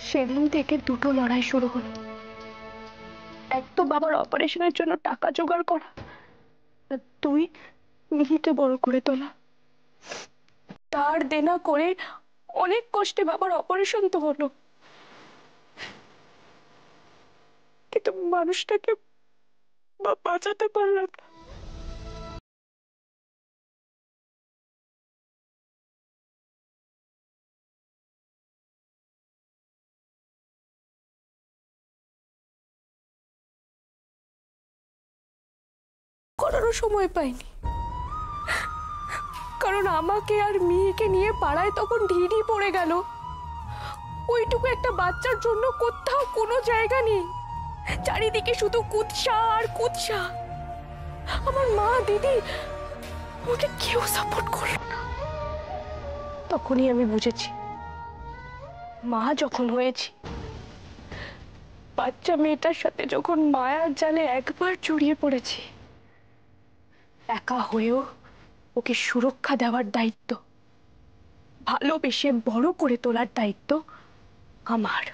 সেদিন থেকে দুটো লড়াই শুরু হলো। এক তো বাবার অপারেশনের জন্য টাকা জোগাড় করা, আর তুই মিহিকে বড় করে তোলা। তার দেনা করে অনেক কষ্টে বাবার অপারেশন তো হলো, কিন্তু মানুষটাকে বাঁচাতে পারলাম না। করারও সময় পাইনি, কারণ আমাকে আর মিহিকে নিয়ে পাড়ায় তখন ঢিঢি পড়ে গেল। ওইটুকু একটা বাচ্চার জন্য কোথাও কোনো জায়গা নেই, চারিদিকে শুধু কুৎসা আর কুৎসা। আমার মা দিদি আমাকে কেউ সাপোর্ট করলো না। তখনই আমি বুঝেছি, মা যখন হয়েছি, বাচ্চা মেয়েটার সাথে যখন মায়ার জালে একবার জড়িয়ে পড়েছি, একা হয়েও ওকে সুরক্ষা দেওয়ার দায়িত্ব, ভালোবেসে বড় করে তোলার দায়িত্ব আমার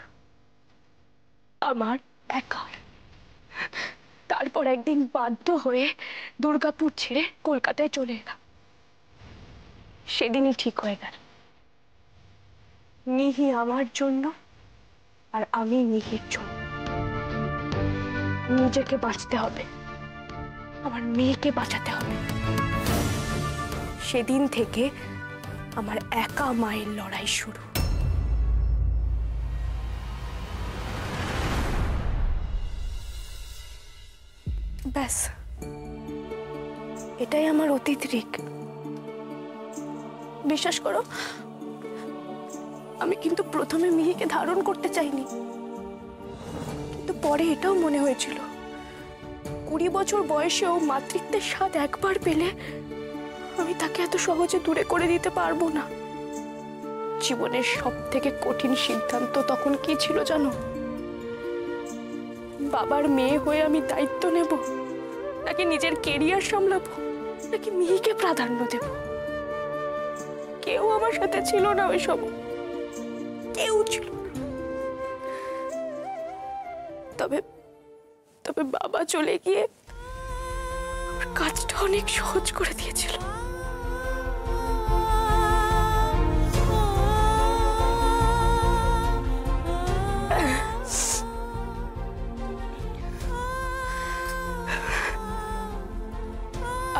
আমার একার। তারপর একদিন বাধ্য হয়ে দুর্গাপুর ছেড়ে কলকাতায় চলে এলাম। সেদিনই ঠিক হয়ে গেল, মিহি আমার জন্য আর আমি মিহির জন্য। নিজেকে বাঁচতে হবে, আমার মেয়েকে বাঁচাতে হবে। সেদিন থেকে আমার একা মায়ের লড়াই শুরু। ব্যাস, এটাই আমার অতীত রিক। বিশ্বাস করো, আমি কিন্তু প্রথমে মিহিকে ধারণ করতে চাইনি, কিন্তু পরে এটাও মনে হয়েছিল 20 বছর বয়সেও মাতৃত্বের স্বাদ একবার পেলে আমি তাকে এত সহজে দূরে করে দিতে পারবো না। জীবনের সব থেকে কঠিন সিদ্ধান্ত তখন কি ছিল জানো? বাবার মেয়ে হয়ে আমি দায়িত্ব নেব, নাকি নিজের কেরিয়ার সামলাবো, নাকি মিহিকে প্রাধান্য দেব। কেউ আমার সাথে ছিল না ওই সময়, কেউ ছিল না। তবে তবে বাবা চলে গিয়ে আমার কাজটা অনেক সহজ করে দিয়েছিল।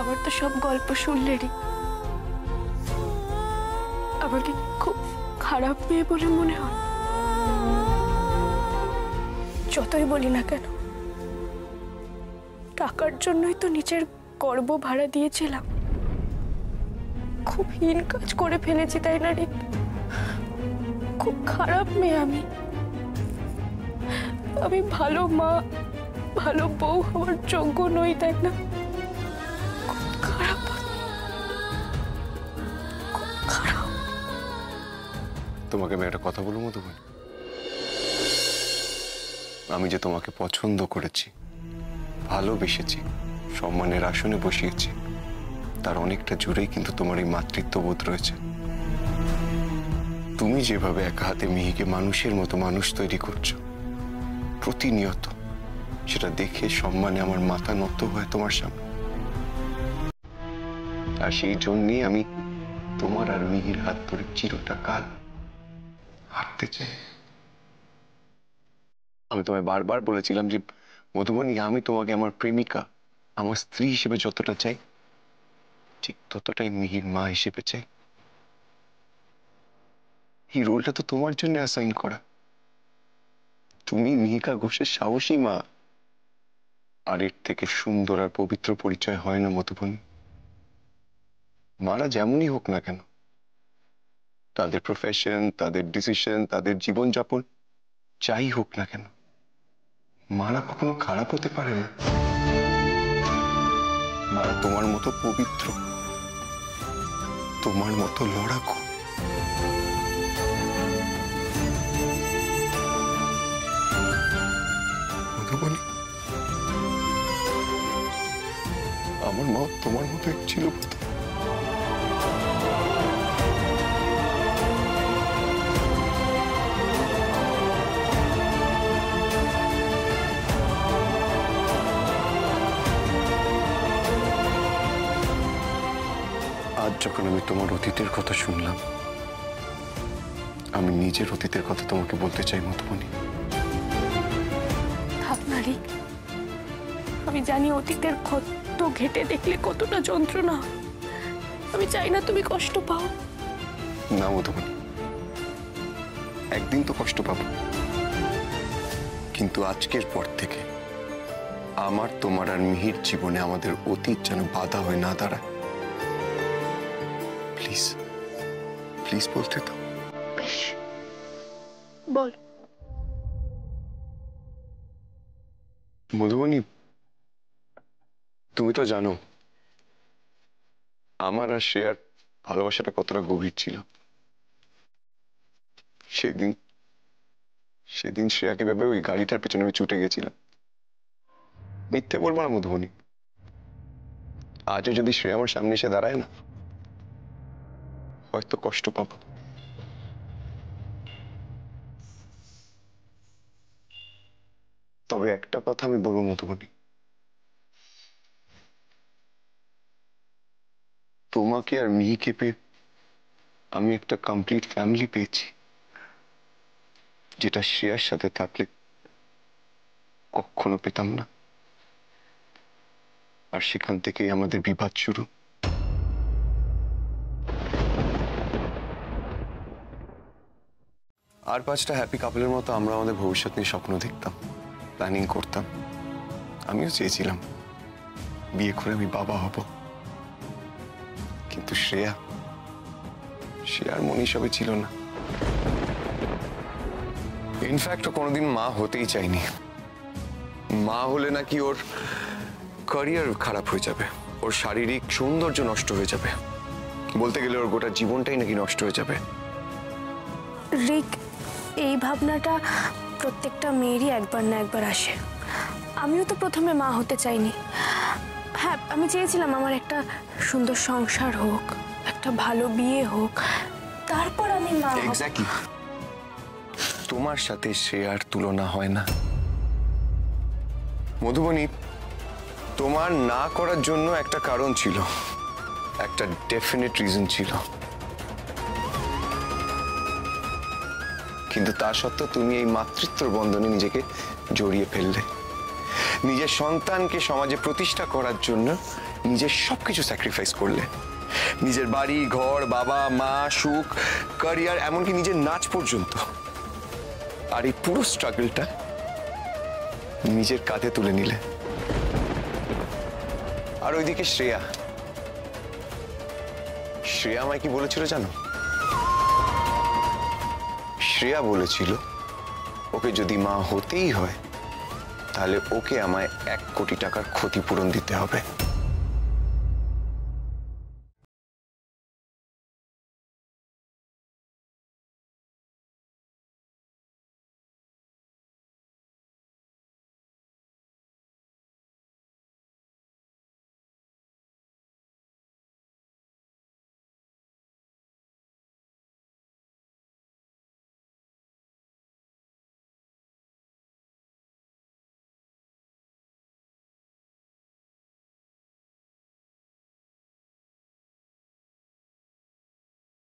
আমার তো সব গল্প শুনলেরই আমাকে খুব খারাপ মেয়ে বলে মনে হয়। যতই বলি না কেন, টাকার জন্যই তো নিজের গর্ব ভাড়া দিয়েছিলাম। খুব হীন কাজ করে ফেলেছি, তাই না রিক? খুব খারাপ মেয়ে আমি। আমি ভালো মা, ভালো বউ হওয়ার যোগ্য নই, তাই না? খুব খারাপ, খুব খারাপ। তোমাকে আমি একটা কথা বলবো মধুবন, আমি যে তোমাকে পছন্দ করেছি, ভালোবেসেছি, সম্মানের আসনে বসিয়েছি, তার অনেকটা জুড়েই কিন্তু তোমার এই মাতৃত্ববোধ রয়েছে। তুমি যেভাবে একা হাতে মিহিকে মানুষের মতো মানুষ তৈরি করছো প্রতিনিয়ত, সেটা দেখে সম্মানে আমার মাথা নত হয় তোমার সামনে। আর সেই জন্যই আমি তোমার আর মিহির হাত ধরে চিরটা কাল হাঁটতে চাই। আমি তোমায় বারবার বলেছিলাম যে মধুবনী, আমি তোমাকে আমার প্রেমিকা, আমার স্ত্রী হিসেবে যতটা চাই, ঠিক ততটাই মিহির মা হিসেবে চাই। এই রোলটা তো তোমার জন্য অ্যাসাইন করা। তুমি মিহিকা ঘোষের সাহসী মা। আর এর থেকে সুন্দর আর পবিত্র পরিচয় হয় না মধুবনী। মারা যেমনই হোক না কেন, তাদের প্রফেশন, তাদের ডিসিশন, তাদের জীবনযাপন যাই হোক না কেন, মারা কখনো খারাপ হতে পারে না। মারা তোমার মতো পবিত্র, তোমার মতো লড়াকু। মধুবনী, আমার মা তোমার মতো এক ছিল। যখন আমি তোমার অতীতের কথা শুনলাম, আমি নিজের অতীতের কথা তোমাকে বলতে চাই মধুবনী। থাক না রিক, আমি জানি অতীতের ক্ষত ঘেটে দেখলে কতটা যন্ত্রণা। আমি চাই না তুমি কষ্ট পাও। না মধুবনী, একদিন তো কষ্ট পাবো, কিন্তু আজকের পর থেকে আমার, তোমার আর মিহির জীবনে আমাদের অতীত যেন বাধা হয়ে না দাঁড়ায়। প্লিজ প্লিজ বলতে তো। বল। মধুবনী, তুমি তো জানো আমার আর শ্রেয়ার ভালোবাসাটা কতটা গভীর ছিল। সেদিন সেদিন শ্রেয়াকে ভেবে ওই গাড়িটার পেছনে আমি ছুটে গেছিলাম। মিথ্যে বলবো না মধুবনী, আজও যদি শ্রেয়া আমার সামনে এসে দাঁড়ায় না, হয়তো কষ্ট পাবো। তবে একটা কথা আমি বলবো মধুবনী, তোমাকে আর মিহিকে পেয়ে আমি একটা কমপ্লিট ফ্যামিলি পেয়েছি, যেটা শ্রেয়ার সাথে থাকলে কখনো পেতাম না। আর সেখান থেকেই আমাদের বিবাদ শুরু। আর 5টা হ্যাপি কাপলের মতো আমরা আমাদের ভবিষ্যৎ নিয়ে স্বপ্ন দেখতাম, প্ল্যানিং করতাম। আমিও চেয়েছিলাম বিয়ে করে আমি বাবা হব, কিন্তু শ্রেয়ার মনে সবে ছিল না। ইনফ্যাক্ট ও কোনোদিন মা হতেই চাইনি। মা হলে নাকি ওর ক্যারিয়ার খারাপ হয়ে যাবে, ওর শারীরিক সৌন্দর্য নষ্ট হয়ে যাবে, বলতে গেলে ওর গোটা জীবনটাই নাকি নষ্ট হয়ে যাবে। রিক, এই ভাবনাটা প্রত্যেকটা মেয়েরই একবার না একবার আসে। আমিও তো প্রথমে মা হতে চাইনি। হ্যাঁ, আমি চেয়েছিলাম আমার একটা সুন্দর সংসার হোক, একটা ভালো বিয়ে হোক, তারপর আমি মা হব। এক্স্যাক্টলি, তোমার সাথে শ্রেয়ার তুলনা হয় না মধুবনী। তোমার না করার জন্য একটা কারণ ছিল, একটা ডেফিনেট রিজন ছিল, কিন্তু তা সত্ত্বেও তুমি এই মাতৃত্বর বন্ধনে নিজেকে জড়িয়ে ফেললে। নিজের সন্তানকে সমাজে প্রতিষ্ঠা করার জন্য নিজের সবকিছু স্যাক্রিফাইস করলে। নিজের বাড়ি ঘর, বাবা মা, সুখ, ক্যারিয়ার, এমনকি নিজের নাচ পর্যন্ত। আর এই পুরো স্ট্রাগলটা নিজের কাঁধে তুলে নিলে। আর ওইদিকে শ্রেয়া আমায় কি বলেছিল জানো? শ্রেয়া বলেছিল ওকে যদি মা হতেই হয় তাহলে ওকে আমায় 1 কোটি টাকার ক্ষতিপূরণ দিতে হবে।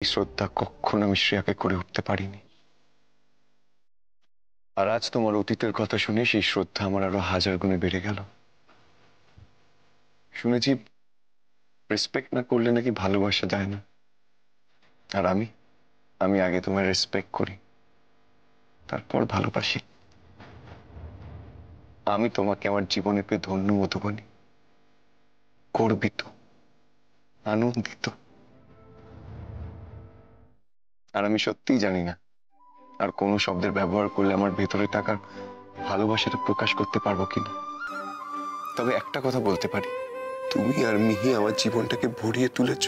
এই শ্রদ্ধা কখনো আমি শ্রেয়াকে করে উঠতে পারিনি। আর আজ তোমার অতীতের কথা শুনে সেই শ্রদ্ধা আমার আরো 1000 গুণে বেড়ে গেল। শুনেছি রেসপেক্ট না করলে নাকি ভালোবাসা যায় না। আর আমি আগে তোমায় রেসপেক্ট করি, তারপর ভালোবাসি। আমি তোমাকে আমার জীবনে পেয়ে ধন্য মধুবনী, গর্বিত, আনন্দিত। আর আমি সত্যিই জানি না আর কোনো শব্দের ব্যবহার করলে আমার ভেতরে থাকা ভালোবাসাটা প্রকাশ করতে পারবো কিনা। তবে একটা কথা বলতে পারি, তুমি আর মিহি আমার জীবনটাকে ভরিয়ে তুলেছ।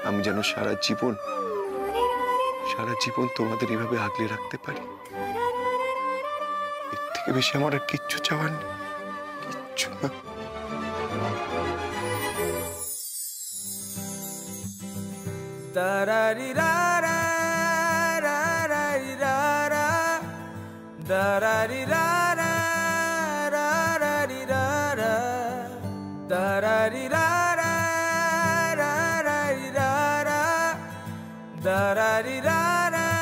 আমি যেন সারা জীবন তোমাদের এভাবে আগলে রাখতে পারি। এর থেকে বেশি আমার আর কিচ্ছু চাওয়ার নেই, কিচ্ছু না। da ra ri ra ra